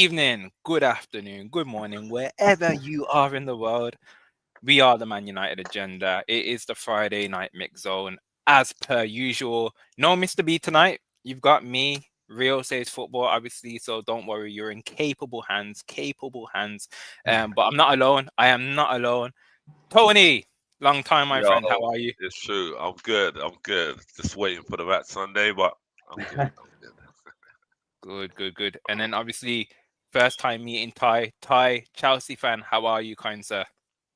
evening, good afternoon, good morning, wherever you are in the world. We are the Man United Agenda. It is the Friday night mix zone. As per usual, no Mr. B tonight. You've got me, Rio Says Football, obviously, so don't worry, you're in capable hands, capable hands. But I'm not alone. I am not alone. Tony, long time, my Yo, friend. How are you? it's true. I'm good. I'm good. Just waiting for the match Sunday, but I'm good. I'm good. Good, good, good. And then obviously, first time meeting Ty. Ty, Chelsea fan. How are you, kind sir?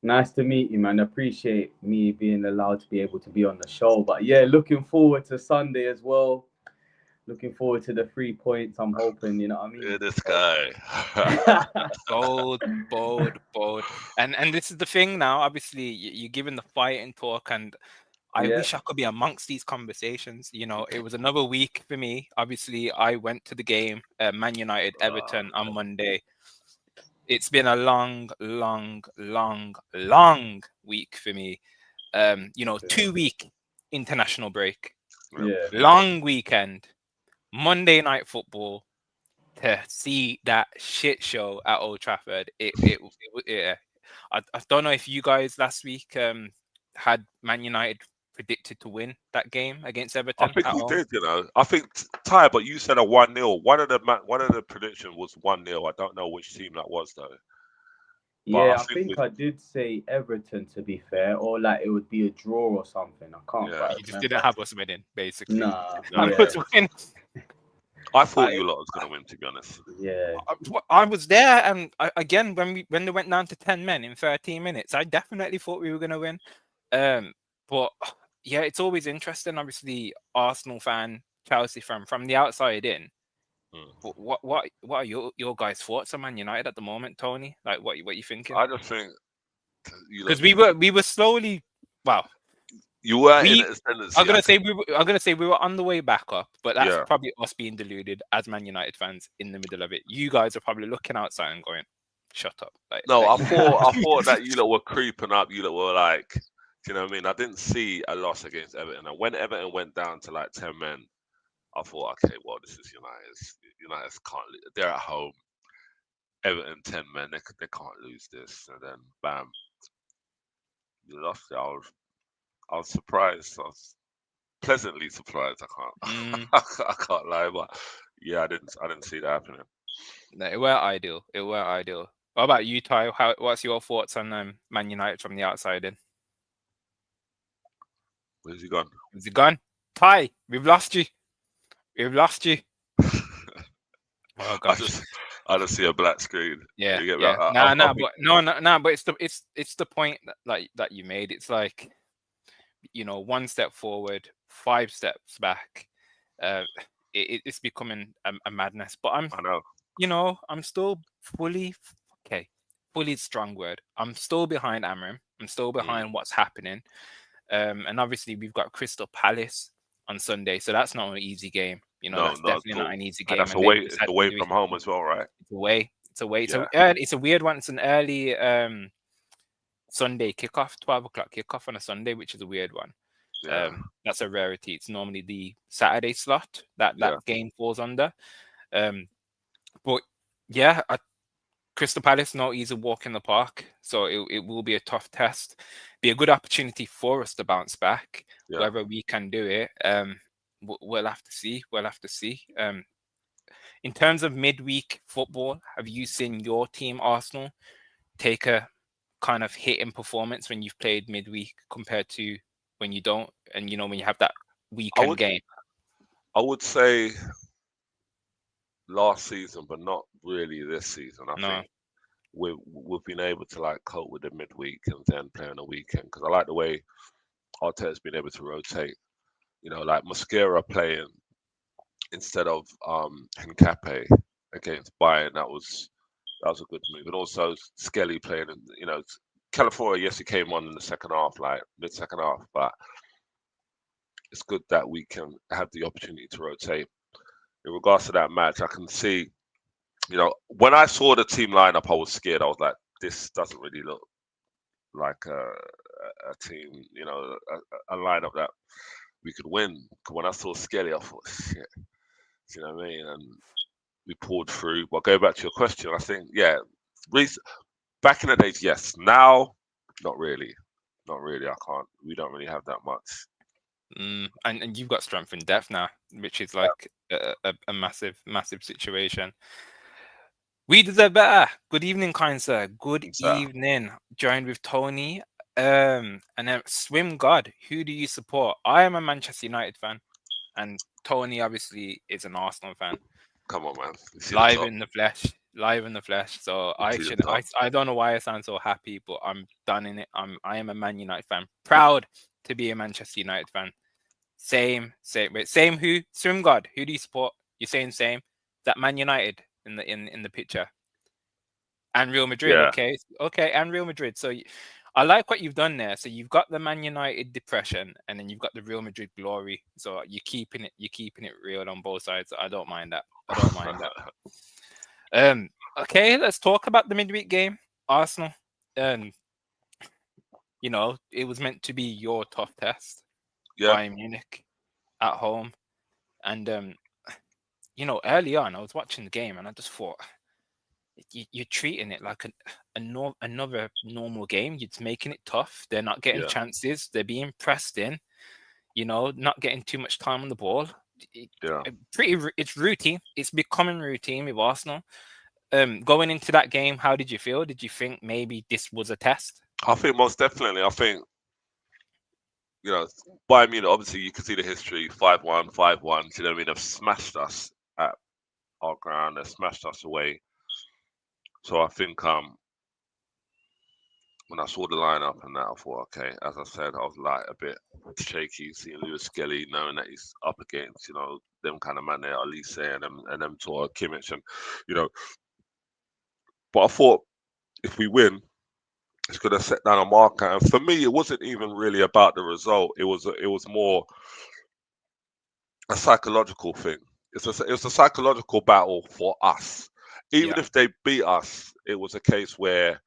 Nice to meet you, man. Appreciate me being allowed to be able to be on the show. But yeah, looking forward to Sunday as well. Looking forward to the 3 points. I'm hoping, you know what I Yeah, mean? this guy. Bold, bold, bold. And this is the thing now. Obviously, you're given the fighting talk, and I Yeah. wish I could be amongst these conversations. It was another week for me. Obviously, I went to the game, Man United Everton on Monday. It's been a long, long, long, long week for me. 2 week international break, Yeah. long weekend, Monday night football. To see that shit show at Old Trafford, yeah. I don't know if you guys last week had Man United predicted to win that game against I Everton think at we home. did, I think Ty, but you said a 1-0. One of the prediction was 1-0. I don't know which team that was though. But I Yeah, I think think I did say Everton to be fair, or like it would be a draw or something. I can't yeah. quite You just didn't remember. have us winning, basically. Nah, No, I you yeah, was didn't. winning. I thought I, you lot was gonna win, to be honest. yeah, I was there, and again when they went down to 10 men in 13 minutes, I definitely thought we were gonna win. But yeah, it's always interesting. Obviously, Arsenal fan, Chelsea fan, from the outside in. Mm. What are your guys' thoughts on Man United at the moment, Tony? Like what you thinking? I just think you Because lot, we were slowly, well, you were in we ascendancy. I think. I'm gonna say we were on the way back up, but that's Yeah. probably us being deluded as Man United fans in the middle of it. You guys are probably looking outside and going, "Shut up!" No, I You thought that you lot were creeping up. You lot were like, do you know what I mean? I didn't see a loss against Everton, and when Everton went down to like 10 men, I thought, okay, well, this is United's. United's can't. They're at home. Everton 10 men. They can't lose this. And then bam, you lost it. I was surprised. I was pleasantly surprised. I can't. mm, I can't lie, but yeah, I didn't see that happening. no, it were ideal. It were ideal. What about you, Ty? What's your thoughts on Man United from the outside in? Where's he gone? Is it gone? Ty, we've lost you. We've lost you. Oh I gosh. just I just see a black screen. Yeah, You get me? yeah. I'll, Nah, I'll nah, be but no, no, nah, but it's the point that you made. It's like, one step forward, 5 steps back. Uh, it's becoming a madness. But I know. I'm still fully okay. Fully is a strong word. I'm still behind Amram. I'm still Mm. behind what's happening. And obviously we've got Crystal Palace on Sunday, so that's not an easy game. No, That's not definitely at not all. an easy And game. that's And then away. we just It's had away midweek. from home as well, right? It's away. It's away. Yeah. It's a weird one. It's an early Sunday kickoff, 12 o'clock kickoff on a Sunday, which is a weird one. Yeah. That's a rarity. It's normally the Saturday slot that Yeah. game falls under. Um, but yeah, Crystal Palace, no easy walk in the park, so it will be a tough test. Be a good opportunity for us to bounce back. Yeah. Whether we can do it, we'll have to see. We'll have to see. In terms of midweek football, have you seen your team Arsenal take a kind of hit in performance when you've played midweek compared to when you don't, and when you have that I weekend would game? I would say last season, but not really this season. I No. think we've been able to like cope with the midweek and then play on the weekend because I like the way Arteta's been able to rotate. Like Mosquera playing instead of Hincapié against Bayern. That was a good move, and also Skelly playing. And California, yes, he came on in the second half, like mid second half, but it's good that we can have the opportunity to rotate. In regards to that match, I can see, when I saw the team lineup, I was scared. I was like, this doesn't really look like a team, a lineup that we could win. 'Cause when I saw Skelly, I thought, shit, do you know what I mean? And we pulled through. But going back to your question, I think back in the days, yes. Now, not really, not really. I can't. We don't really have that much. And you've got strength in depth now, which is like a massive, massive situation. We deserve better. Good evening, kind sir. Good So, evening. Joined with Tony. And then Swim God, who do you support? I am a Manchester United fan, and Tony obviously is an Arsenal fan. come on, man. You see the Live top. in the flesh, live in the flesh. So You I see the should top. I don't know why I sound so happy, but I'm done in it. I am a Man United fan. Proud to be a Manchester United fan. Same who? Swim God, who do you support? You're saying same. That Man United in the picture. And Real Madrid, Yeah, okay, and Real Madrid. So I like what you've done there. So you've got the Man United depression, and then you've got the Real Madrid glory. So you're keeping it real on both sides. I don't mind that. I don't mind that. Okay, let's talk about the midweek game, Arsenal. Um, it was meant to be your tough test, yeah, Bayern Munich at home, and early on I was watching the game and I just thought you're treating it like another normal game. You're just making it tough. They're not getting yeah. chances. They're being pressed in. Not getting too much time on the ball. Yeah. It's routine. It's becoming routine with Arsenal. Going into that game, how did you feel? Did you think maybe this was a test? I think most definitely. I think Bayern Munich. Obviously, you can see the history: 5-1, 5-1. You know what I mean? They've smashed us at our ground. They've smashed us away. So I think when I saw the lineup and that, I thought, okay. As I said, I was like a bit shaky seeing Lewis Skelly, knowing that he's up against them kind of man there, Elise and them sort of Kimmich you know. But I thought if we win, it's going to set down a marker. And for me, it wasn't even really about the result. It was more a psychological thing. It's a psychological battle for us. Even Yeah. if they beat us, it was a case where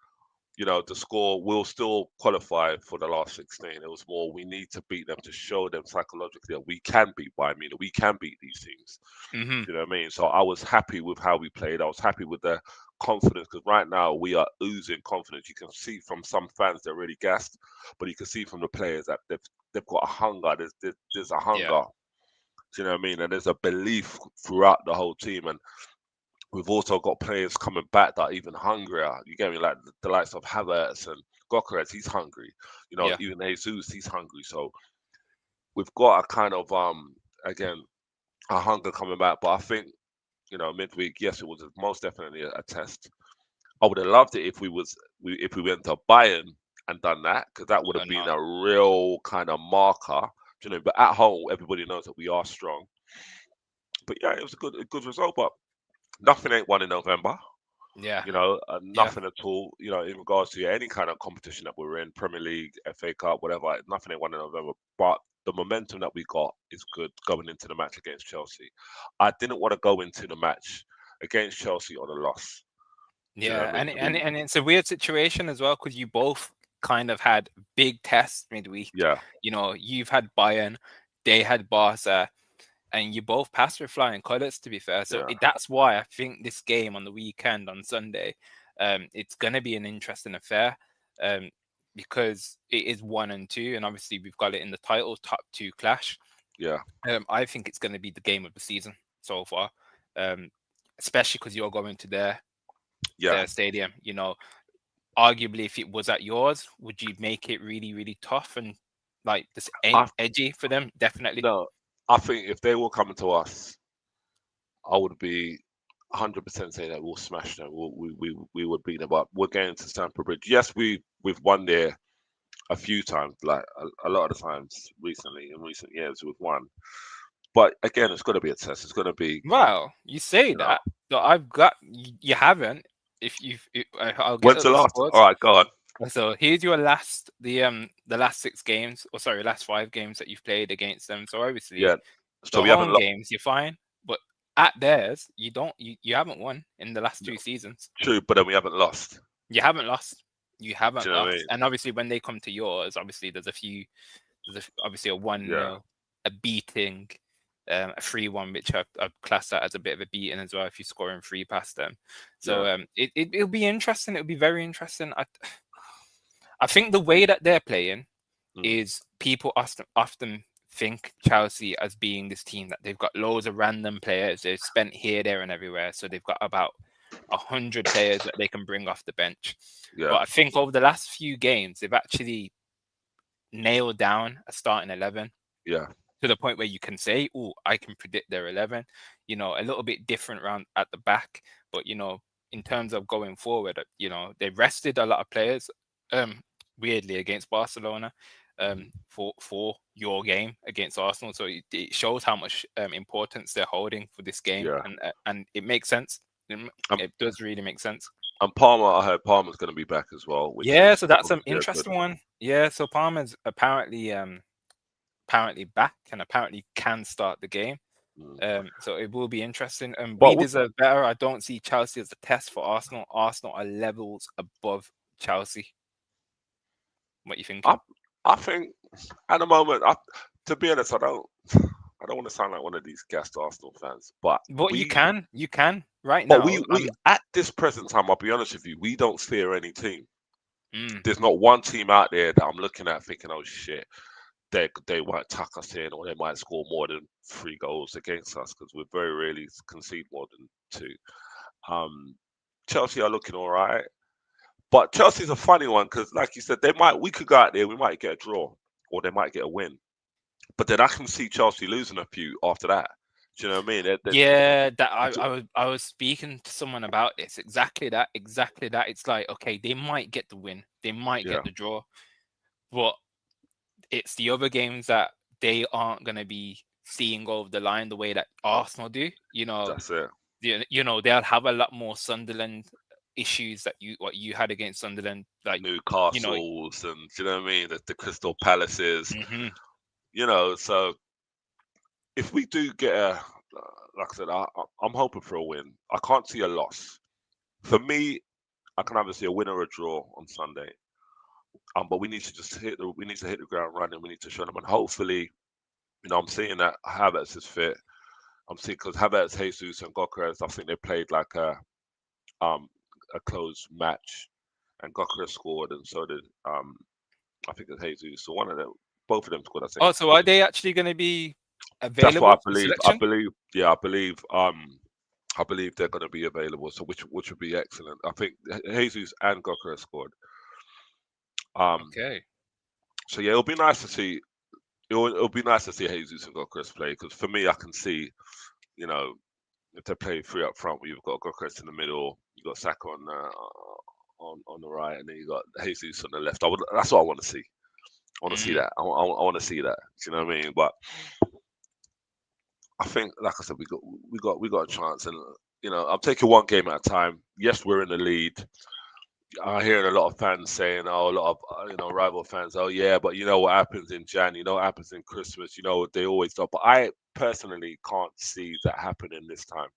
the score will still qualify for the last 16. It was more we need to beat them to show them psychologically that we can beat Bayern Munich, we can beat these teams. Mm-hmm. You know what I mean? So I was happy with how we played. I was happy with the confidence because right now we are oozing confidence. You can see from some fans they're really gassed, but you can see from the players that they've got a hunger. There's a Yeah. hunger. Do you know what I mean? And there's a belief throughout the whole team. And we've also got players coming back that are even hungrier. You get me? Like the likes of Havertz and Gokeres, he's hungry. Yeah. Even Jesus, he's hungry. So we've got a kind of again a hunger coming back. But I think midweek, yes, it was most definitely a test. I would have loved it if we went to Bayern and done that because that would have But been no. a real kind of marker. But at home, everybody knows that we are strong. But yeah, it was a good result. But nothing ain't won in November. Yeah. Yeah. Nothing at all. In regards to any kind of competition that we're in, Premier League, FA Cup, whatever, nothing ain't won in November. But the momentum that we got is good going into the match against Chelsea. I didn't want to go into the match against Chelsea on a loss. Do you know Yeah. what I mean? And it's a weird situation as well because you both kind of had big tests midweek. Yeah, You've had Bayern, they had Barca, and you both passed with flying colours, to be fair. So yeah, that's why I think this game on the weekend on Sunday, it's going to be an interesting affair, um, because it is 1 and 2, and obviously we've got it in the title, top two clash. yeah, I think it's going to be the game of the season so far, um, especially because you're going to yeah. their stadium. Arguably, if it was at yours, would you make it really, really tough and like this I edgy for them? Definitely. no, I think if they were coming to us, I would be 100% saying that we'll smash them. We would beat them. But we're going to Stamford Bridge. Yes, we've won there a few times, like a lot of the times recently in recent years we've won. But again, it's going to be a test. It's going to be, Well, you say you know, that, but I've got you haven't. I'll get when's up the the last? All scores. right, go on. So here's your the last 6 games, or sorry, last 5 games that you've played against them. So obviously Yeah. So the we haven't home lost. games you're fine, but at theirs you haven't won in the last 2 seasons. True, but then we haven't lost. You haven't lost. You Do haven't you know what I lost. mean? And obviously when they come to yours, obviously obviously a one Yeah, 0 a beating, a 3-1, which I'd class that as a bit of a beating as well if you're scoring 3 past them. So Yeah. it'll be interesting. It'll be very interesting. I think the way that they're playing Mm. is people often think Chelsea as being this team that they've got loads of random players they've spent here, there, and everywhere. So they've got about 100 players that they can bring off the bench. Yeah. But I think over the last few games, they've actually nailed down a starting 11 Yeah. to the point where you can say, "Oh, I can predict their 11." A little bit different round at the back, but in terms of going forward, they rested a lot of players. Weirdly against Barcelona, for your game against Arsenal, so it shows how much importance they're holding for this game, Yeah. and it makes sense. Um, It does really make sense. and Palmer, I heard Palmer's going to be back as well, which Yeah, is so that's an obviously a good. interesting one. Yeah, so Palmer's apparently back and apparently can start the game. Mm. So it will be interesting. And we But deserve better. I don't see Chelsea as a test for Arsenal. Arsenal are levels above Chelsea. What you I, thinking? I think at the moment, to be honest, I don't want to sound like one of these gassed Arsenal fans, but But you can right but now. we at this present time, I'll be honest with you, we don't fear any team. Mm, There's not one team out there that I'm looking at thinking, oh shit, they might tuck us in or they might score more than 3 goals against us because we very rarely concede more than 2. Um, Chelsea are looking all right, but Chelsea's a funny one because, like you said, we could go out there, we might get a draw or they might get a win, but then I can see Chelsea losing a few after that. Do you know what I mean? yeah, that I was speaking to someone about this. Exactly that. Exactly that. It's like, okay, they might get the win, they might Yeah, get the draw, but it's the other games that they aren't going to be seeing over the line the way that Arsenal do. that's it. They'll have a lot more Sunderland issues that what you had against Sunderland. Like, you know, Newcastle's and do you know what I mean? The Crystal Palaces, mhm. So if we do get like I said, I'm hoping for a win. I can't see a loss. For me, I can either see a win or a draw on Sunday. But we need to just we need to hit the ground running. We need to show them, and hopefully, I'm seeing that Havertz is fit. I'm seeing because Havertz, Jesus, and Gokeres, I think they played like um a close match, and Gokeres scored, and so did I think it's Jesus. So one of them, both of them scored. I think. Oh, so are they actually going to be That's what I available for believe. I selection? believe. Yeah, I believe they're going to be available. So which would be excellent. I think Jesus and Gokeres scored. Um. Okay. So yeah, it'll be nice to see. It'll be nice to see Jesus and Gokeres play because for me, I can see, you know, if they play 3 up front, where you've got Gokeres in the middle, you got Saka on the right, and then you got Jesus on the left. That's what I want to see. I want to see Mm, that. I want to see that. Do you know what I mean? But I think, like I said, we got a chance, and I'm taking one game at a time. Yes, we're in the lead. I hear a lot of fans saying, "Oh, a lot of rival fans. Oh, yeah, but you know what happens in Jan? You know what happens in Christmas? They always do." But I personally can't see that happening this time.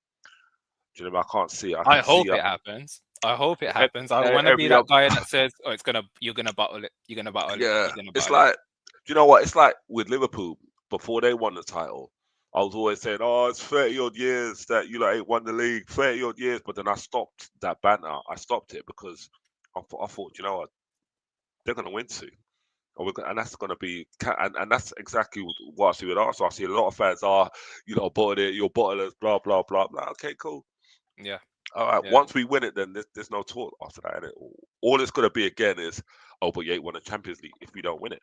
Do you know? I can't see. I I can see hope it happens. I hope it happens. I want to be every that other. guy that says, "Oh, you're gonna bottle it. You're gonna bottle it. Yeah, You're gonna it's bottle it." like, do you know what? It's like with Liverpool before they won the title. I was always saying, "Oh, it's 30 odd years that you ain't won the league, 30 odd years." But then I stopped that banter. I stopped it because I thought, you know what, they're gonna win soon. And that's going to be, and that's exactly what I see with Arsenal. I see a lot of fans are, bottled it, you're bottlers, blah blah blah blah. Okay, cool. Yeah, All right. yeah, Once we win it, then there's no talk after that. Innit? All it's going to be again is, oh, but you ain't won a Champions League if we don't win it.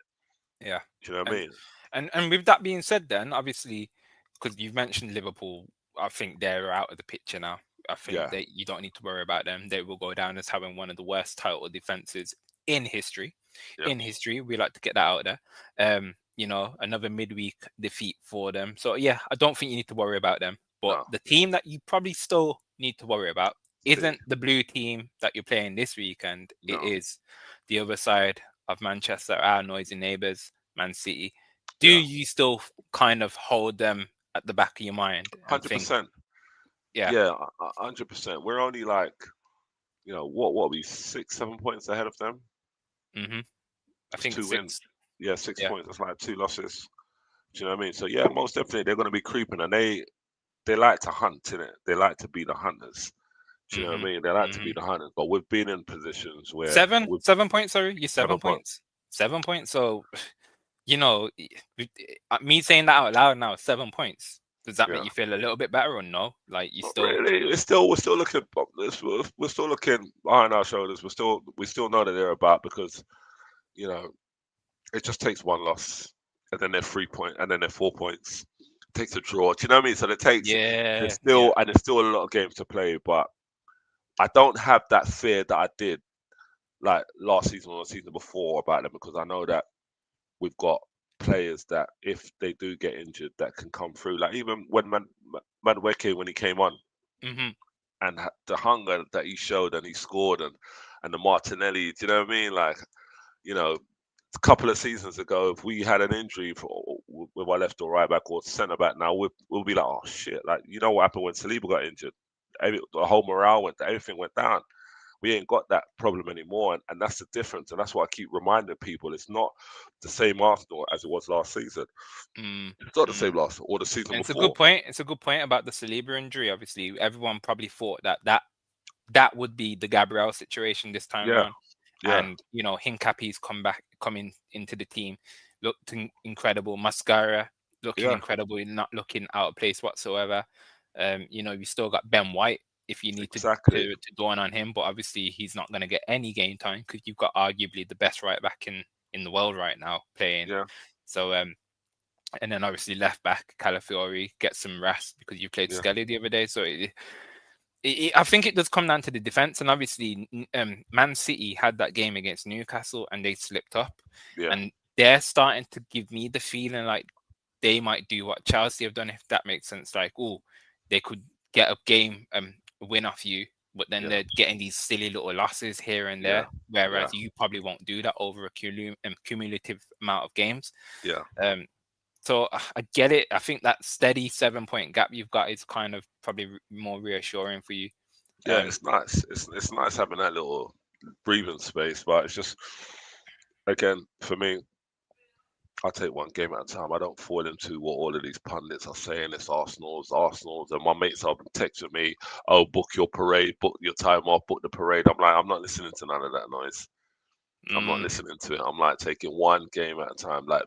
yeah. Do you know what I And mean? and with that being said, then obviously, because you've mentioned Liverpool, I think they're out of the picture now. I think Yeah. that you don't need to worry about them. They will go down as having one of the worst title defenses in history. Yeah. In history, we like to get that out there. Another midweek defeat for them. So yeah, I don't think you need to worry about them. But No. the team that you probably still need to worry about City. isn't the blue team that you're playing this weekend. It No. is the other side of Manchester, our noisy neighbours, Man City. Do Yeah. you still kind of hold them at the back of your mind and Hundred think, percent. yeah, Yeah. 100%. We're only like, what are we 6, 7 points ahead of them? I It's think 2 wins. 6. Yeah, six Yeah, points. That's like 2 losses. Do you know what I mean? So yeah, most definitely they're going to be creeping, and they like to hunt in it. They like to be the hunters. Do you know what I Hmm. mean? They like to be Hmm. the hunters, but we've been in positions where Seven, we've 7 points. Sorry, you 7 points. 7 points. 7 points. So me saying that out loud now, 7 points. Does that make Yeah, you feel a little bit better or no? Like you not still, really. We're still looking. We're still looking behind our shoulders. We still know that they're about because you know it just takes one loss, and then they're 3 point, and then they're 4 points. It takes a draw. Do you know what I mean? So it takes. There's yeah, yeah. still and there's still a lot of games to play, but I don't have that fear that I did like last season or the season before about them because I know that we've got players that if they do get injured that can come through. Like even when Madweke when he came on Hmm. and the hunger that he showed and he scored and the Martinelli, do you know what I mean? Like you know, a couple of seasons ago, if we had an injury with our left or right back or centre back, now we'll be like, oh shit, like you know what happened when Saliba got injured? The whole morale everything went down. We ain't got that problem anymore, and that's the difference. And that's why I keep reminding people: it's not the same Arsenal as it was last season. Mm, It's not the mm. same last or the season And it's a good before. point. It's a good point about the Saliba injury. Obviously, everyone probably thought that would be the Gabriel situation this time Yeah, round. yeah, And Hincapié's coming into the team, looked incredible. Mascara looking yeah, incredible, not looking out of place whatsoever. You still got Ben White if you need to exactly. to dawn on him, but obviously he's not going to get any game time because you've got arguably the best right back in the world right now playing. Yeah, So and then obviously left back Calafiori gets some rest because you played yeah, Skelly the other day. So I think it does come down to the defense, and obviously, Man City had that game against Newcastle, and they slipped up, yeah, and they're starting to give me the feeling like they might do what Chelsea have done, if that makes sense. Like, oh, they could get a game, win off you, but then yeah, they're getting these silly little losses here and yeah, there, yeah, whereas you probably won't do that over a cumulative amount of games. yeah. Um, so I get it. I think that steady 7 point gap you've got is kind of probably more reassuring for you. Yeah, Um, it's nice. It's nice having that little breathing space, but it's just again for me. I take one game at a time. I don't fall into what all of these pundits are saying. It's Arsenal's, and my mates are texting me, "Oh, book your parade, book your time off, book the parade." I'm like, I'm not listening to none of that noise. I'm not mm, listening to it. I'm like taking one game at a time. Like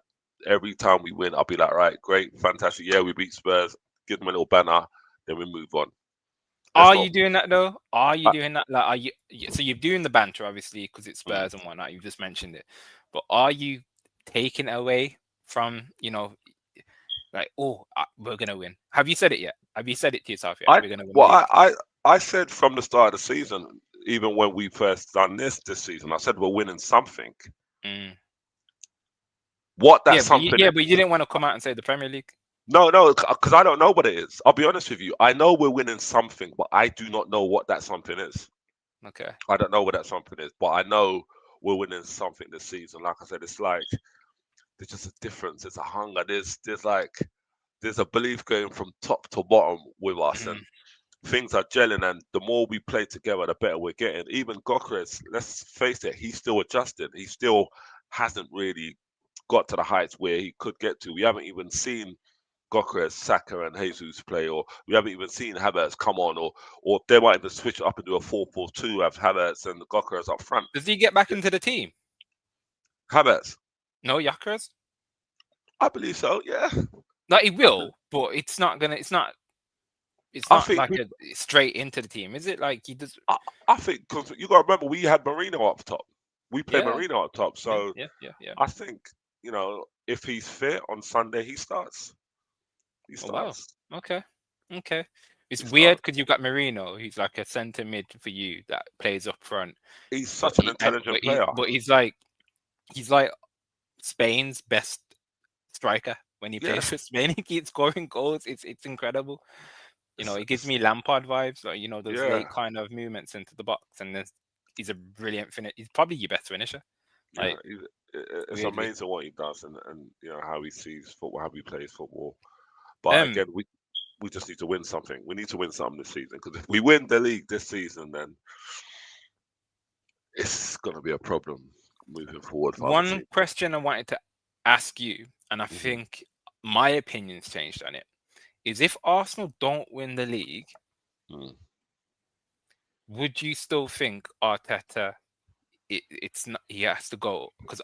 every time we win, I'll be like, right, great, fantastic. Yeah, we beat Spurs. Give them a little banner, then we move on. Let's are not. you doing that though? Are you I, doing that? Like, are you? So you're doing the banter, obviously, because it's mm, Spurs and whatnot. You've just mentioned it, but are you taking it away from like, oh, we're gonna win? Have you said it yet? Have you said it to yourself yet? I We're gonna win the well, league. I said from the start of the season, even when we first done this season, I said we're winning something. Mm. What that Yeah, but something yeah, but you didn't want to come out and say the Premier League. no, because I don't know what it is. I'll be honest with you. I know we're winning something, but I do not know what that something is. Okay. I don't know what that something is, but I know we're winning something this season. Like I said, it's like there's just a difference. There's a hunger. There's a belief going from top to bottom with us, and Mhm. things are gelling. And the more we play together, the better we're getting. Even Gokres, let's face it, he's still adjusting. He still hasn't really got to the heights where he could get to. We haven't even seen Gokres, Saka, and Jesus play, or we haven't even seen Havertz come on, or they might even switch it up and do a 4-4-2, have Havertz and Gokres up front. Does he get back into the team? Havertz, No, Yakers. I believe so. Yeah, Like he I, bel will, but it's not gonna. It's I not think like a straight into the team, is it? Like he does. I, I think because you got to remember we had Marino up top. We play Yeah, Marino up top, yeah, so yeah, yeah, yeah. I think if he's fit on Sunday, he starts. He Oh wow. starts. Okay. Okay. It's He weird because starts. you've got Marino. He's like a centre mid for you that plays up front, He's but such an intelligent player. he's like Spain's best striker when he Yeah, plays for Spain. He keeps scoring goals. It's incredible. It gives it's me Lampard vibes. Like, those yeah, late kind of movements into the box, and then he's a brilliant finish. He's probably your best finisher. yeah. Like It's weirdly. amazing what he does and how he sees football, how he plays football. But Um, again, we just need to win something. We need to win something this season because if we win the league this season, then it's gonna be a problem moving forward for other One teams. question I wanted to ask you, and I Hmm. think my opinion's changed on it, is if Arsenal don't win the league, Mm. would you still think Arteta? It's not. He has to go because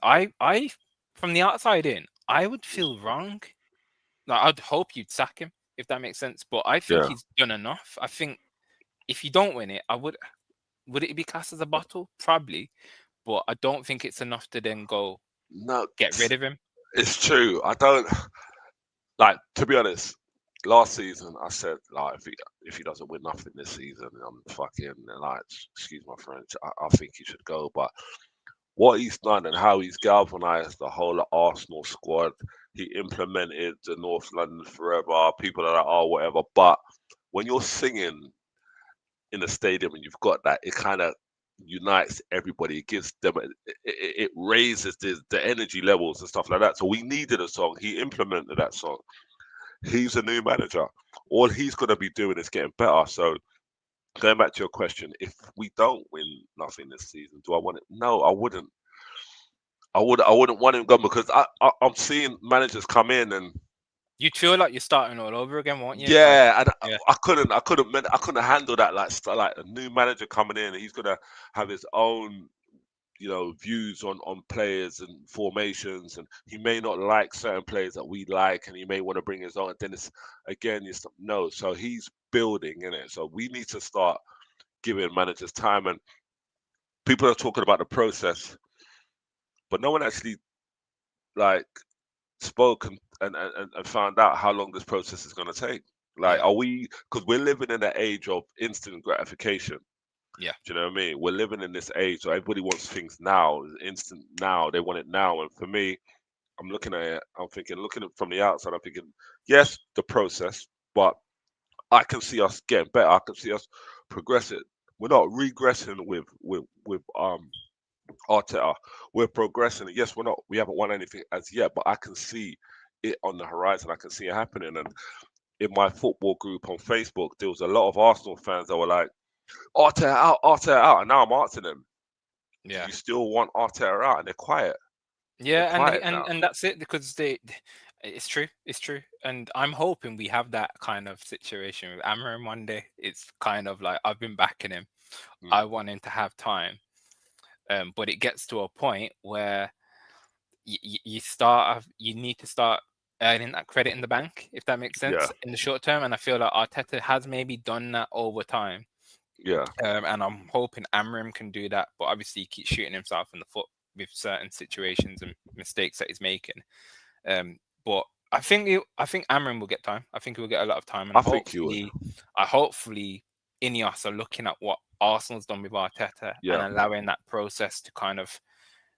from the outside in, I would feel wrong. Like, I'd hope you'd sack him if that makes sense. But I think Yeah. he's done enough. I think if you don't win it, would it be classed as a bottle? Probably, but I don't think it's enough to then go No, get rid of him. it's true. I don't like, to be honest. Last season, I said like if he doesn't win nothing this season, I'm fucking like, excuse my French. I think he should go. But what he's done and how he's galvanized the whole Arsenal squad, he implemented the North London Forever. People are like, oh, whatever. But when you're singing in the stadium and you've got that, it kind of unites everybody. It gives them, it raises the energy levels and stuff like that. So we needed a song. He implemented that song. He's a new manager. All he's going to be doing is getting better. So going back to your question, if we don't win nothing this season, do I want it? No, I wouldn't. I wouldn't want him gone because I'm seeing managers come in and You'd feel like you're starting all over again, won't you? Like, yeah, and yeah, I couldn't handle that like a new manager coming in and he's gonna have his own views on players and formations, and he may not like certain players that we like, and he may want to bring his own. And then it's again, it's no. So he's building in it. So we need to start giving managers time. And people are talking about the process, but no one actually like spoke and found out how long this process is going to take. Like, yeah, are we? Because we're living in an age of instant gratification. yeah, Do you know what I mean? We're living in this age, so everybody wants things now, instant now. They want it now. And for me, I'm looking at it. I'm thinking, looking at it from the outside, I'm thinking, yes, the process, but I can see us getting better. I can see us progressing. We're not regressing with Arteta. We're progressing. Yes, we haven't won anything as yet, but I can see it on the horizon. I can see it happening. And in my football group on Facebook, there was a lot of Arsenal fans that were like, Arteta out, Arteta out. And now I'm asking them, do yeah. you still want Arteta out? And they're quiet. They're Yeah, and quiet now. and that's it because it's true, it's true, and I'm hoping we have that kind of situation with Amarim one day. It's kind of like I've been backing him. Mm. I want him to have time, but it gets to a point where you need to start earning that credit in the bank, if that makes Yeah, sense, in the short term. And I feel like Arteta has maybe done that over time. yeah, And I'm hoping Amram can do that, but obviously he keeps shooting himself in the foot with certain situations and mistakes that he's making. But I think Amram will get time. I think he will get a lot of time, and I think you would. hopefully Ineos are looking at what Arsenal's done with Arteta and Yeah, allowing that process to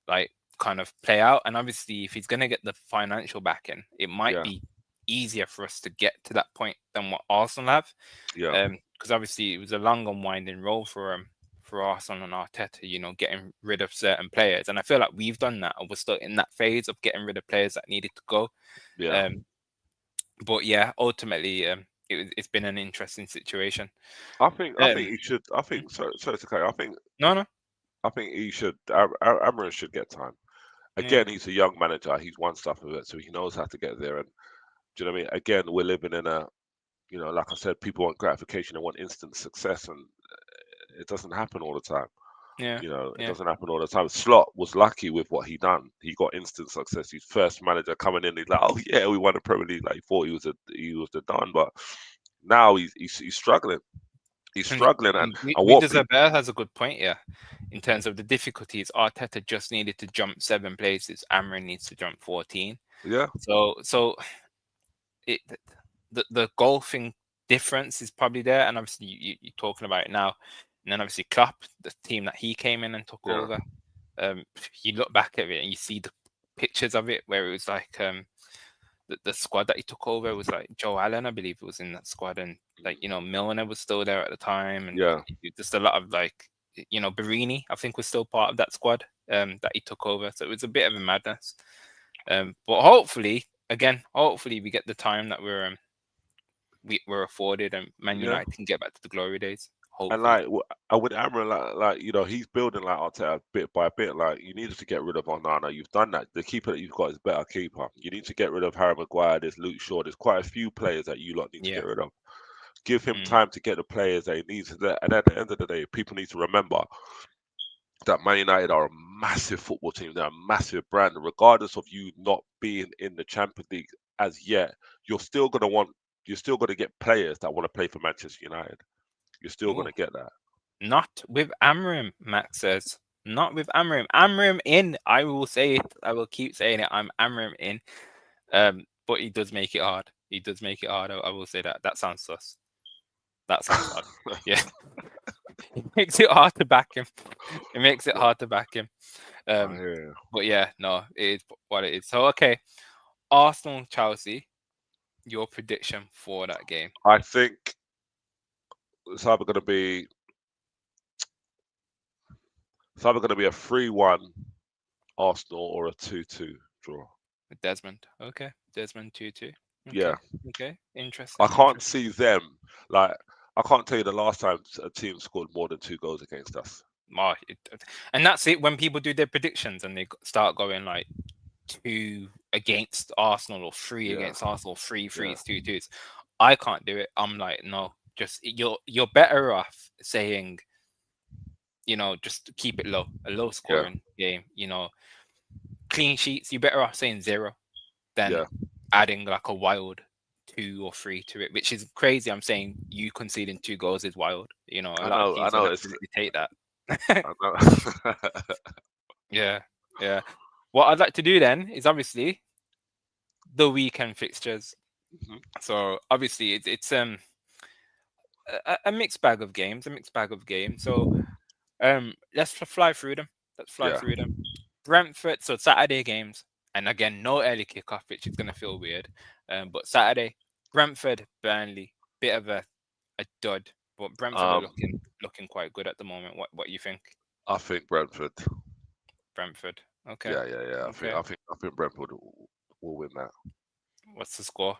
like kind of play out. And obviously, if he's going to get the financial backing, it might yeah, be easier for us to get to that point than what Arsenal have. yeah, Because obviously it was a long and winding road for Arsenal and Arteta, getting rid of certain players. And I feel like we've done that, and we're still in that phase of getting rid of players that needed to go. yeah. Um, but yeah, ultimately, it's been an interesting situation. I think Um, he should. I think so. It's okay. no, no, I think he should. Amarin should get time. yeah, Again, he's a young manager. He's won stuff with it, so he knows how to get there. And do you know what I mean? Again, we're living in a, like I said, people want gratification and want instant success, and it doesn't happen all the time. yeah, It yeah, doesn't happen all the time. Slot was lucky with what he done. He got instant success. His first manager coming in, he's like, "Oh yeah, we won the Premier League." Like he thought he was the done, but now he's struggling. He's and struggling, and we what deserve people, better has a good point here in terms of the difficulties. Arteta just needed to jump 7 places. Amrin needs to jump 14. yeah, So it the golfing difference is probably there, and obviously you're talking about it now. And then obviously Klopp, the team that he came in and took yeah, over, you look back at it and you see the pictures of it where it was like the squad that he took over was like Joe Allen, I believe, was in that squad, and like Milner was still there at the time, and yeah. just a lot of like Barini, I think, was still part of that squad that he took over. So it was a bit of a madness. But hopefully we get the time that we're afforded, and Man Yeah, United can get back to the glory days. And hopefully. and with Amran, like you know, he's building like Arteta bit by bit. Like you needed to get rid of Onana. You've done that. The keeper that you've got is better keeper. You need to get rid of Harry Maguire. There's Luke Shaw. There's quite a few players that you lot need to Yeah. get rid of. Give him Mm. time to get the players that he needs. And at the end of the day, people need to remember that Man United are a massive football team. They're a massive brand. Regardless of you not being in the Champions League as yet, you're still gonna get players that want to play for Manchester United. You're still Ooh. gonna get that. Not with Amrim, Max says. Not with Amrim. Amrim in. I will say it. I will keep saying it. I'm Amrim in. But he does make it hard. He does make it hard. I will say that. That sounds sus. That sounds odd. Yeah. It makes it hard to back him. It makes it hard to back him. I hear you. But yeah, no, it is what it is. So okay. Arsenal Chelsea. Your prediction for that game. I think it's either going to be a 3-1 Arsenal or a 2-2 draw. With Desmond. Okay. Desmond 2-2. Okay. Yeah, Okay. Interesting. I can't see them like. I can't tell you the last time a team scored more than 2 goals against us. And that's it. When people do their predictions and they start going like 2 against Arsenal or 3 Yeah. against Arsenal, 3 threes, Yeah. 2-2s, I can't do it. I'm like, no, just you're better off saying, just keep it low, a low scoring game. Clean sheets. You're better off saying 0 than adding like a wild 2 or 3 to it, which is crazy. I'm saying you conceding 2 goals is wild. A lot of teams would absolutely take that. I know. Yeah. What I'd like to do then is obviously the weekend fixtures. Mhm. So obviously it's a mixed bag of games. So let's fly through them. Brentford. So Saturday games, and again no early kickoff, which is gonna feel weird. But Saturday, Brentford, Burnley, bit of a dud. But Brentford are looking quite good at the moment. What you think? I think Brentford. Brentford. Okay. Yeah. Okay. I think Brentford will win that. What's the score?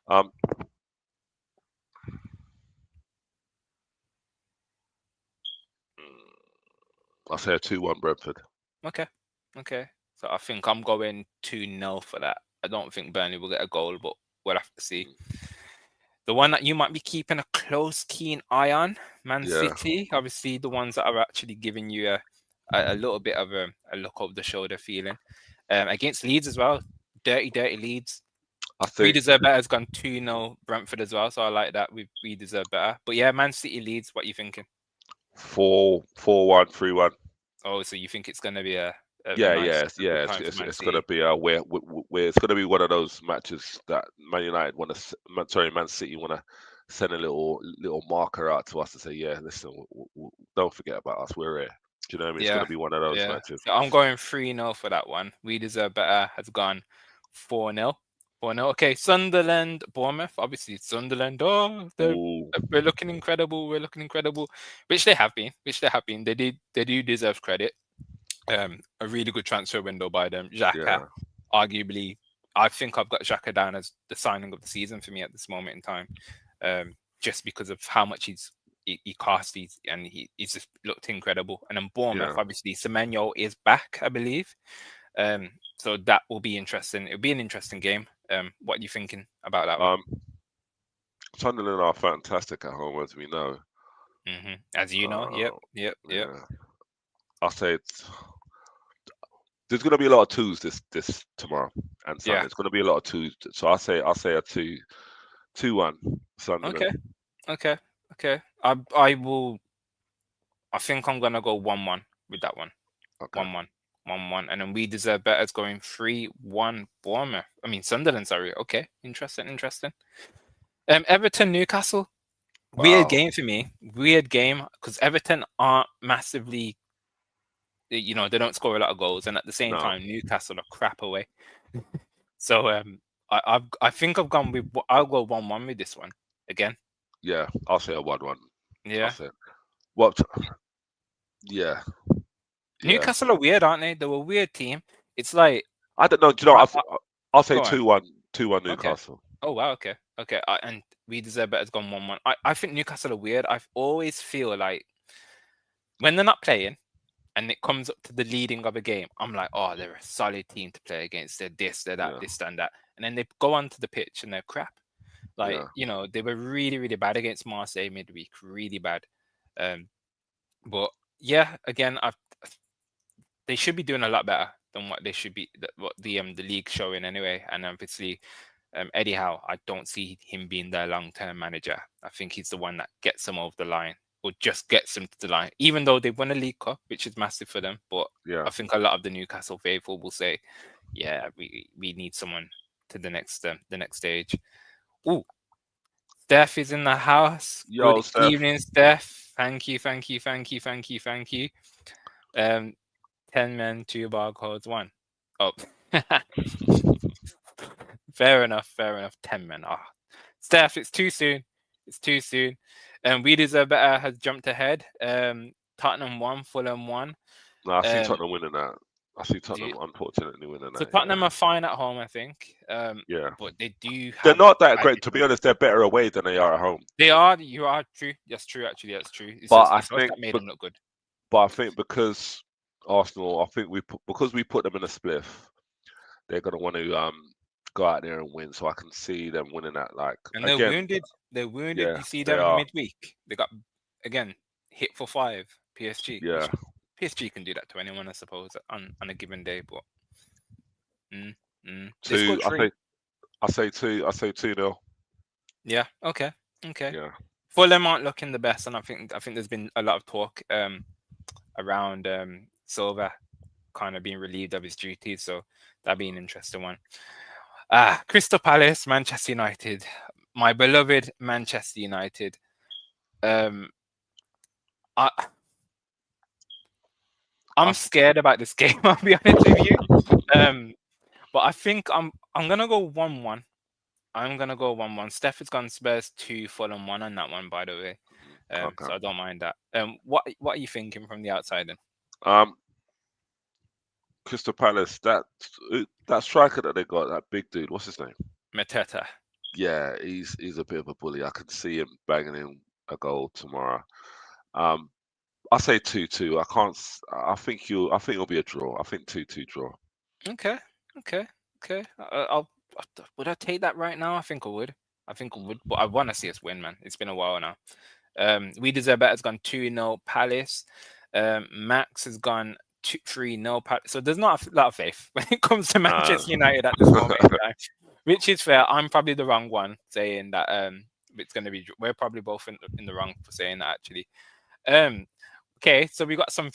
I'll say a 2-1 Brentford. Okay. So I think I'm going 2-0 for that. I don't think Burnley will get a goal, but we'll have to see. The one that you might be keeping a close, keen eye on, Man City. Obviously, the ones that are actually giving you a little bit of a look over the shoulder feeling. Against Leeds as well. Dirty Leeds. I We think Deserve Better has gone 2-0 Brentford as well. So I like that. We Deserve Better. But yeah, Man City Leeds, what are you thinking? 4-1, 3-1. Oh, so you think it's going to be a It's going to be where it's going to be one of those matches that Man City want to send a little marker out to us to say, yeah, listen, don't forget about us. We're here. Do you know what I mean? It's going to be one of those matches. So I'm going 3-0 for that one. We Deserve Better has gone 4-0. 4-0. Okay, Sunderland, Bournemouth. Obviously, Sunderland. Oh, we're looking incredible. Which they have been. They do deserve credit. A really good transfer window by them. Xhaka, arguably, I think I've got Xhaka down as the signing of the season for me at this moment in time, just because of how much he cost, he's just looked incredible. And then Bournemouth, obviously, Semenyo is back, I believe. So that will be interesting. It'll be an interesting game. What are you thinking about that one? Sunderland are fantastic at home, as we know. As you know, yep. I'll say there's going to be a lot of 2s this tomorrow and Sunday. It's going to be a lot of 2s. So I'll say a 2-1 Sunderland. Okay. I think I'm gonna go 1-1 with that one. Okay. 1-1, and then We Deserve Better is going 3-1 Bournemouth. I mean Sunderland. Sorry. Okay. Interesting. Everton Newcastle. Weird game for me. Weird game because Everton aren't massively. They don't score a lot of goals, and at the same time, Newcastle are crap away. So I think I'll go 1-1 with this one again. Yeah, I'll say a 1-1. Yeah. What? Yeah. Newcastle are weird, aren't they? They're a weird team. It's like I don't know. Do you know? I'll say 2-1 Newcastle. Okay. Oh wow. Okay. And We Deserve Better's gone 1-1. I think Newcastle are weird. I always feel like when they're not playing and it comes up to the leading of a game, I'm like, oh, they're a solid team to play against. They're this, they're that, Yeah. this and that. And then they go onto the pitch and they're crap. Like, Yeah. they were really, really bad against Marseille midweek, really bad. But yeah, again, they should be doing a lot better than what they should be, what the league showing anyway. And obviously, Eddie Howe, I don't see him being their long-term manager. I think he's the one that gets them over the line, or just gets them to the line. Even though they've won a League Cup, which is massive for them, but Yeah. I think a lot of the Newcastle faithful will say, yeah, we need someone to the next stage. Ooh, Steph is in the house. Yo, Good Steph. evening, Steph. Thank you. 10 men, 2 barcodes, 1. Oh, fair enough. 10 men. Ah, Steph, it's too soon. We Deserve Better has jumped ahead. Tottenham 1, Fulham 1. No, I see Um, Tottenham winning that. I see Tottenham unfortunately winning So that. Tottenham are fine at home, I think. Yeah. But they do. They're Have not that great. To be honest, they're better away than they are at home. They are. You are true. That's true. Actually, that's true. It's But just, I it's us think, that made them look good. but I think because Arsenal, I think because we put them in a spliff, they're gonna want to go out there and win. So I can see them winning that. Like, And they're again, wounded. They're wounded. yeah, You see they them are. midweek. They got, again, hit for 5. PSG. Yeah. PSG can do that to anyone, I suppose, on a given day. But they 2. scored 3. I say 2-0. Yeah. Okay. Yeah. Fulham aren't looking the best, and I think there's been a lot of talk around Silva kind of being relieved of his duties, so that'd be an interesting one. Crystal Palace, Manchester United, my beloved Manchester United. I'm scared about this game, I'll be honest with you. But I think I'm gonna go 1-1. I'm gonna go 1-1. Steph has gone Spurs 2, Fulham 1 on that one, by the way. So I don't mind that. What are you thinking from the outside then? Crystal Palace, that striker that they got, that big dude, what's his name? Mateta. Yeah, he's a bit of a bully. I can see him banging in a goal tomorrow. I say 2-2. I think it'll be a draw. I think 2-2 draw. Okay. Would I take that right now? I think I would. But I want to see us win, man. It's been a while now. We Deserve Better has gone 2-0 Palace. Max has gone 3-0 Palace. So there's not a lot of faith when it comes to Manchester United at this moment in time, which is fair. I'm probably the wrong one saying that. It's going to be. We're probably both in the wrong for saying that, actually. Okay, so we got some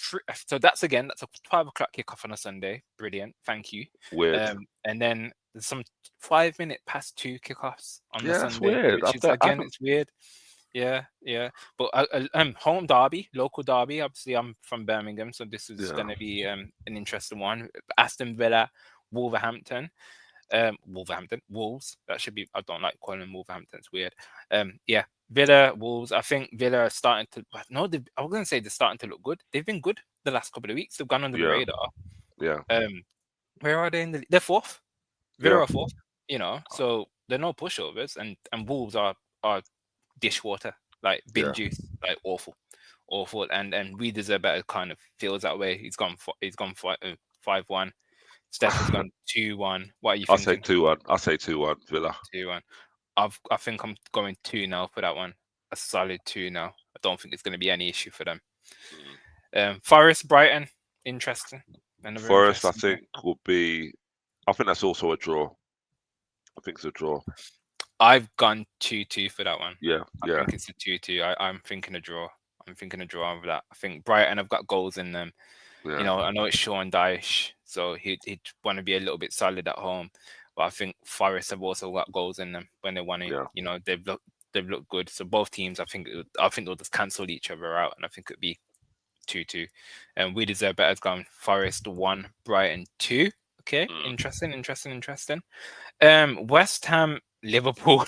so that's a 12 o'clock kickoff on a Sunday. Brilliant, thank you. Weird. And then there's some 5 minute past 2 kickoffs on the Sunday, that's weird. which is it's weird. Yeah. But home derby, local derby. Obviously, I'm from Birmingham, so this is going to be an interesting one. Aston Villa, Wolverhampton. Wolves. That should be. I don't like calling them Wolverhampton. It's weird. Yeah. Villa, Wolves. I think Villa are starting to. No, I was going to say they're starting to look good. They've been good the last couple of weeks. They've gone under the radar. Yeah. Where are they in they're 4th. Villa are 4th. So they're no pushovers, and Wolves are dishwater, like bin juice, like awful. And We Deserve Better kind of feels that way. He's gone 5-1. Steph has gone 2-1. What are you thinking? I'll say 2-1 Villa. 2-1. I think I'm going 2-0 for that one. A solid 2-0. I don't think it's going to be any issue for them. Forest, Brighton, interesting. Forest, I think, will be. I think that's also a draw. I think it's a draw. I've gone 2-2 for that one. Yeah. I think it's a 2-2. I'm thinking a draw. Over that. I think Brighton have got goals in them. Yeah. I know it's Sean Dyche, so he'd want to be a little bit solid at home. But I think Forest have also got goals in them when they want to. Yeah. They've looked good. So both teams, I think they'll just cancel each other out, and I think it'd be 2-2. And We Deserve Better has gone Forest 1, Brighton 2. Okay, interesting. West Ham, Liverpool.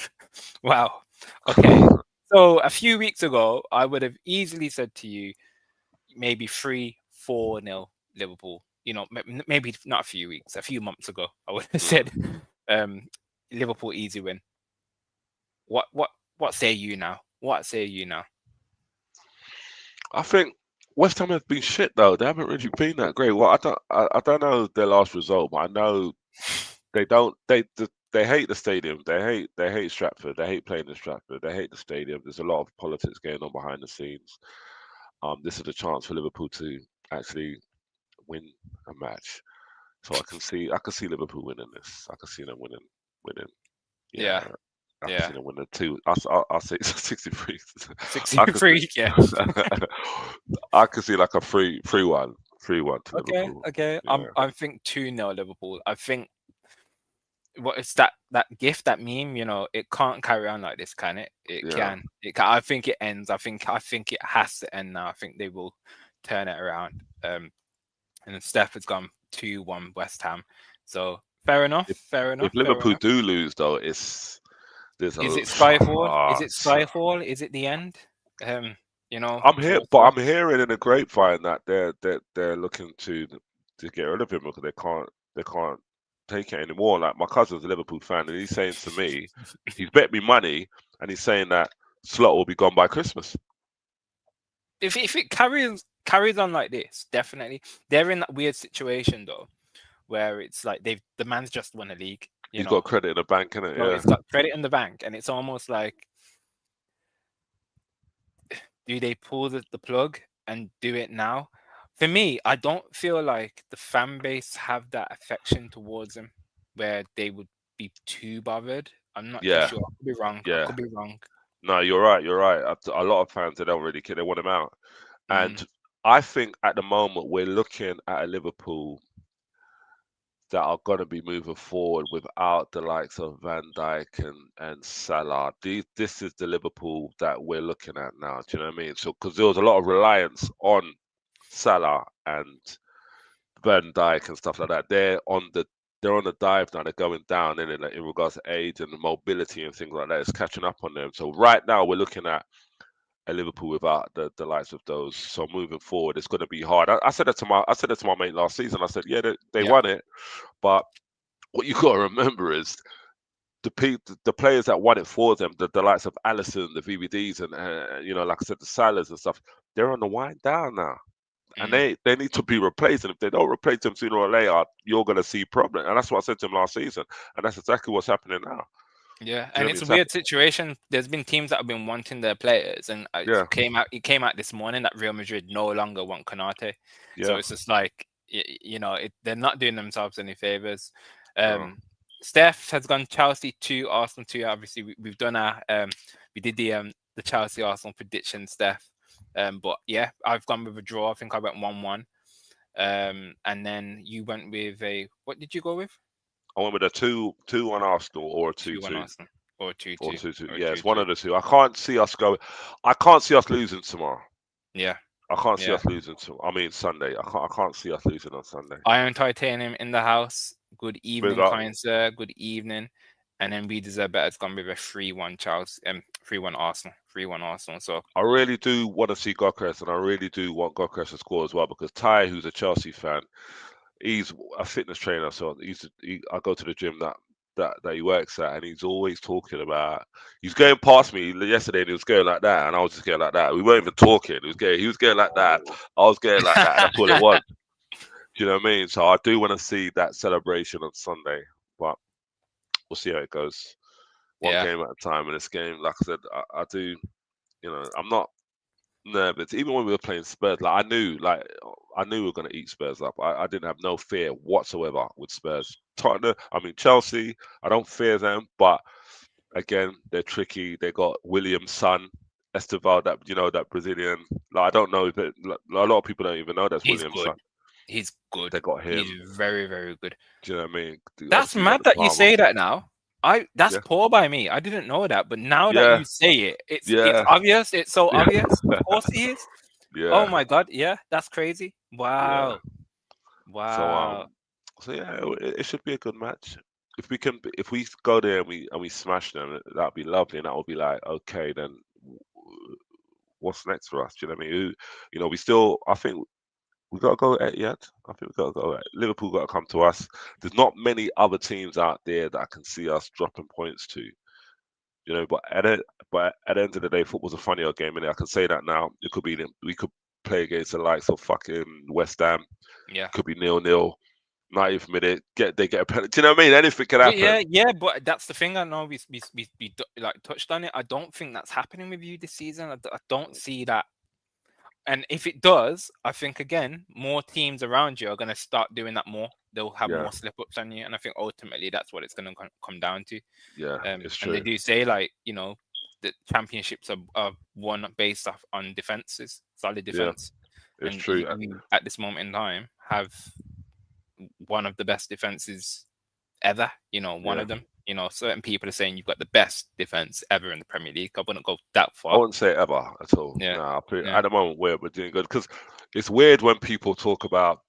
Wow. Okay. So a few weeks ago, I would have easily said to you, maybe 3-4-0 Liverpool. Maybe not a few weeks, a few months ago, I would have said Liverpool easy win. What What say you now? What say you now? I think West Ham have been shit though. They haven't really been that great. Well, I don't know their last result, but I know they don't. They hate the stadium. They hate Stratford. They hate playing in Stratford. They hate the stadium. There's a lot of politics going on behind the scenes. This is a chance for Liverpool to actually win a match. So I can see Liverpool winning this. I can see them winning. Yeah, Yeah, I can see yeah. them winning two. I'll say 63. I could see, 63, yeah. I could see like a 3-1, 3-1 to Okay, Liverpool. okay. Yeah, I think 2-0 Liverpool. I think what it's that gift, that meme, it can't carry on like this, can it? It yeah. can. It can. I think it ends. I think it has to end now. I think they will turn it around. And then Steph has gone 2-1 West Ham. So fair enough, If fair if enough, fair Liverpool enough. do lose though, there's Is a it Skyfall? Is ah, it Skyfall? Is it the end? Um, I'm here, for but for I'm hearing in the grapevine that they're looking to get rid of him because they can't take it anymore. Like my cousin's a Liverpool fan, and he's saying to me, he's bet me money, and he's saying that Slot will be gone by Christmas. if it carries on like this, definitely they're in that weird situation though, where it's like the man's just won a league, He's got credit in the bank, innit? so he's Yeah, got credit in the bank, and it's almost like, do they pull the plug and do it now? For me, I don't feel like the fan base have that affection towards him where they would be too bothered. I'm not too yeah, sure. I could be wrong. I yeah. could be wrong. No, you're right. You're right. A lot of fans they don't really care. They want him out, Mm, and I think at the moment we're looking at a Liverpool that are going to be moving forward without the likes of Van Dijk and Salah. This is the Liverpool that we're looking at now. Do you know what I mean? So because there was a lot of reliance on Salah and Van Dijk and stuff like that. They're on the dive now. They're going down in regards to age and mobility and things like that. It's catching up on them. So right now we're looking at a Liverpool without the likes of those. So moving forward, it's going to be hard. I said that to my mate last season. I said, yeah, they yeah. won it, but what you got to remember is the players that won it for them, the likes of Allison, the VVDs, and like I said, the Salahs and stuff. They're on the wind down now, and Mm, they need to be replaced. And if they don't replace them sooner or later, you're going to see problems. And that's what I said to him last season, and that's exactly what's happening now. yeah, Do you know and what I mean? it's a weird situation. There's been teams that have been wanting their players, and Yeah, it came out this morning that Real Madrid no longer want Konate. So yeah, it's just like, they're not doing themselves any favors. no. Steph has gone Chelsea 2, Arsenal 2. Obviously, we've done we did the Chelsea Arsenal prediction, Steph. But yeah, I've gone with a draw. I think I went 1-1. And then you went with what did you go with? I went with a 2-1 Arsenal or a 2-1 2-2 Arsenal, or two or two, 2-2. or Yeah, two it's one two. of the two. I can't see us going. I can't see us losing tomorrow. Yeah, I can't see yeah. us losing to. I mean Sunday. I can't see us losing on Sunday. Iron Titanium in the house. Good Big evening, up. kind sir. Good evening. And then we deserve better. It's gone with a 3-1 Chelsea, 3-1 Arsenal, 3-1 Arsenal. So I really do want to see Gokras, and I really do want Gokras to score as well because Ty, who's a Chelsea fan, he's a fitness trainer. So I go to the gym that he works at, and he's always talking about. He's going past me yesterday, and he was going like that, and I was just going like that. We weren't even talking. He was going like that. I was going like that. That's all it was. Do you know what I mean? So I do want to see that celebration on Sunday, but we'll see how it goes. One yeah, game at a time. In this game, like I said, I do. I'm not nervous. Even when we were playing Spurs, I knew we were going to eat Spurs up. I didn't have no fear whatsoever with Spurs. Tottenham, I mean Chelsea, I don't fear them, but again, they're tricky. They got William's son, Esteval, that Brazilian. Like I don't know if a lot of people don't even know that's he's William's good. son. He's good. They got He's him. very, very good. Do you know what I mean? That's Obviously, you got mad the that you Palmer. say that now. That's Yeah, poor by me. I didn't know that, but now that yeah, you say it, it's yeah, obvious. It's so yeah, obvious. Of course he is. Oh yeah, my god, yeah, that's crazy. yeah. Wow. So Wow. yeah, it should be a good match. If we go there and we smash them, that'd be lovely, and that would be like, okay, then what's next for us? Do you know what I mean? We still, I think we got to go at yet. I think we got to go. Liverpool got to come to us. There's not many other teams out there that I can see us dropping points to. You know, but at the end of the day, football's a funny old game, and I can say that now. It could be we could play against the likes of fucking West Ham. Yeah. Could be 0-0, 90th minute. They get a penalty. Do you know what I mean? Anything can happen. Yeah, but that's the thing. I know we like touched on it. I don't think that's happening with you this season. I don't see that. And if it does, I think again, more teams around you are going to start doing that more. They'll have Yeah. more slip ups on you, and I think ultimately that's what it's going to come down to. Yeah, it's And they true. do say, like, the championships are won based off on defenses, solid Yeah, defense, it's and true. you at this moment in time have one of the best defenses ever. One Yeah. of them. Certain people are saying you've got the best defense ever in the Premier League. I wouldn't go that I far. wouldn't say ever at all. Yeah. Nah, Yeah. at the moment we're doing good because it's weird when people talk about,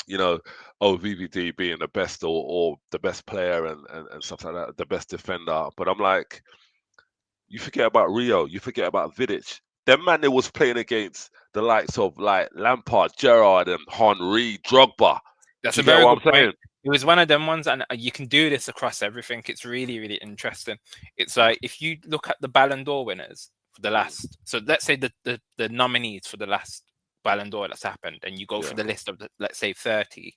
VVD being the best or the best player and stuff like that, the best defender. But I'm like, you forget about Rio, you forget about Vidic. Them man that was playing against the likes of like Lampard, Gerrard, and Henry, Drogba. That's Do a you get very what good I'm point. saying? It was one of them ones, and you can do this across everything. It's really, really interesting. It's like if you look at the Ballon d'Or winners for the last, so let's say the nominees for the last Ballon d'Or that's happened, and you go Yeah. for the list of let's say 30,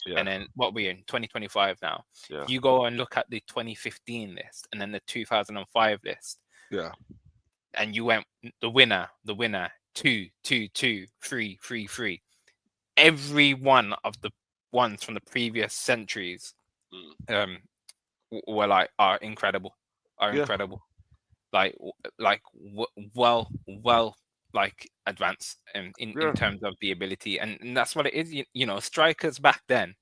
Yeah, and then what we're in 2025 now. yeah, You go and look at the 2015 list, and then the 2005 list, yeah, and you went the winner, 2, 2, 2, 3, 3, 3. Every one of the ones from the previous centuries mm, were like are incredible, yeah, like well like advanced in yeah. terms of the ability, and that's what it is. Strikers back then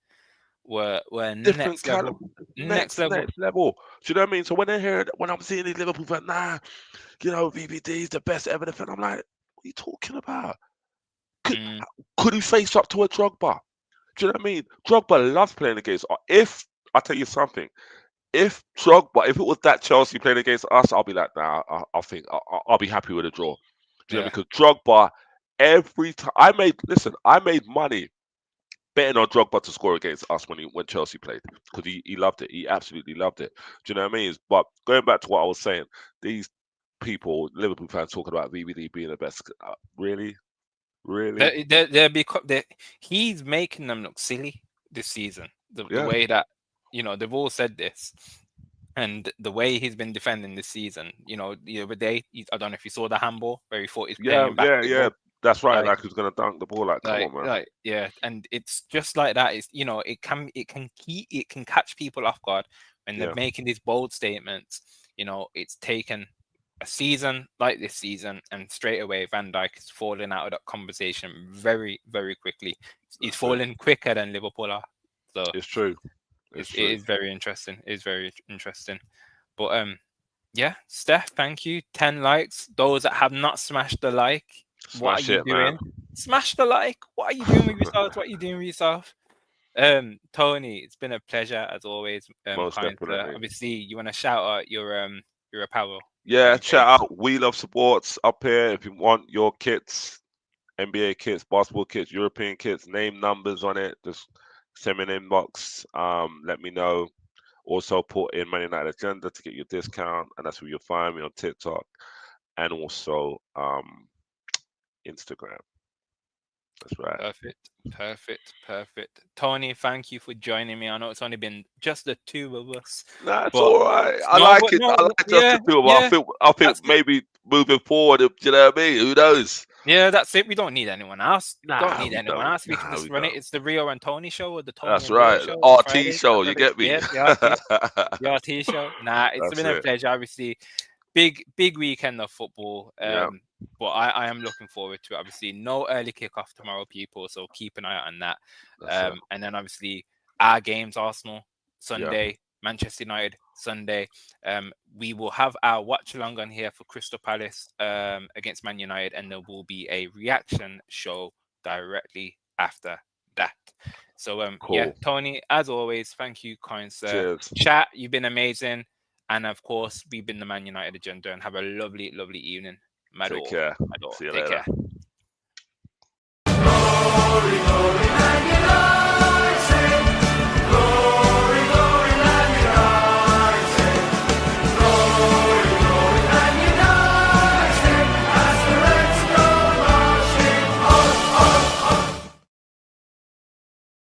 were Different next level, caliber, next level. next level. Do you know what I mean? So when I'm seeing these Liverpool fans, nah, VVD is the best ever defender. I'm like, what are you talking about? Could Mm, could he face up to a Drogba? Do you know what I mean? Drogba loves playing against. If I tell you something, if it was that Chelsea playing against us, I'll be like, nah, I think I'll be happy with a draw. Do you know? yeah, Because Drogba, every time I made money betting on Drogba to score against us when Chelsea played because he loved it. He absolutely loved it. Do you know what I mean? But going back to what I was saying, these people, Liverpool fans, talking about VVD being the best. Really, really, he's making them look silly this season. The yeah, way that they've all said this, and the way he's been defending this season. The other day, I don't know if you saw the handball where he thought he's yeah, playing yeah, yeah. basketball. That's right. Like, Like who's gonna dunk the ball? Like, come on, man. yeah, and it's just like that. It's it can catch people off guard when they're Yeah, making these bold statements. It's taken a season like this season, and straight away Van Dijk is falling out of that conversation very, very quickly. He's that's it. falling quicker than Liverpool are. So It's true. It's it true. is very interesting. It is very interesting. But yeah, Steph, thank you. 10 likes. Those that have not smashed the like, what are Smash you it, man. doing? Smash the like. What are you doing with yourself? What are you doing with yourself? Tony, it's been a pleasure as always. Most Kind sir. definitely. Obviously, you want to shout out your apparel Yeah, page. shout out We Love Sports up here. If you want your kits, NBA kits, basketball kits, European kits, name numbers on it. Just send me an inbox. Let me know. Also put in Man United Agenda to get your discount, and that's where you'll find me on TikTok and also Instagram. That's right. Perfect. Tony, thank you for joining me. I know it's only been just the two of us, Nah, it's but all right. I no, like but it. I no, like just the yeah, two of us. yeah, I think that's it. maybe moving forward, do you know what I mean? Who knows? Yeah, that's it. We don't need anyone else. Don't Nah, need we anyone don't. else. We can Nah, just we run it. don't. It's the Rio and Tony show, or the Tony That's and Rio right. show on RT Fridays. show, you get me? Yeah, the RT. The RT show. Nah, it's That's been a it. pleasure. Obviously, big weekend of football. Yeah, But I am looking forward to it. Obviously, no early kickoff tomorrow, people. So keep an eye out on that. that's it. And then obviously our games: Arsenal Yeah, Sunday, Manchester United Sunday. We will have our watch along on here for Crystal Palace against Man United, and there will be a reaction show directly after that. So yeah, cool. Tony, as always, thank you, kind sir. Cheers. Chat, you've been amazing. And of course, we've been the Man United Agenda, and have a lovely, lovely evening. Take Mador. care. Mador. See you Take later. care.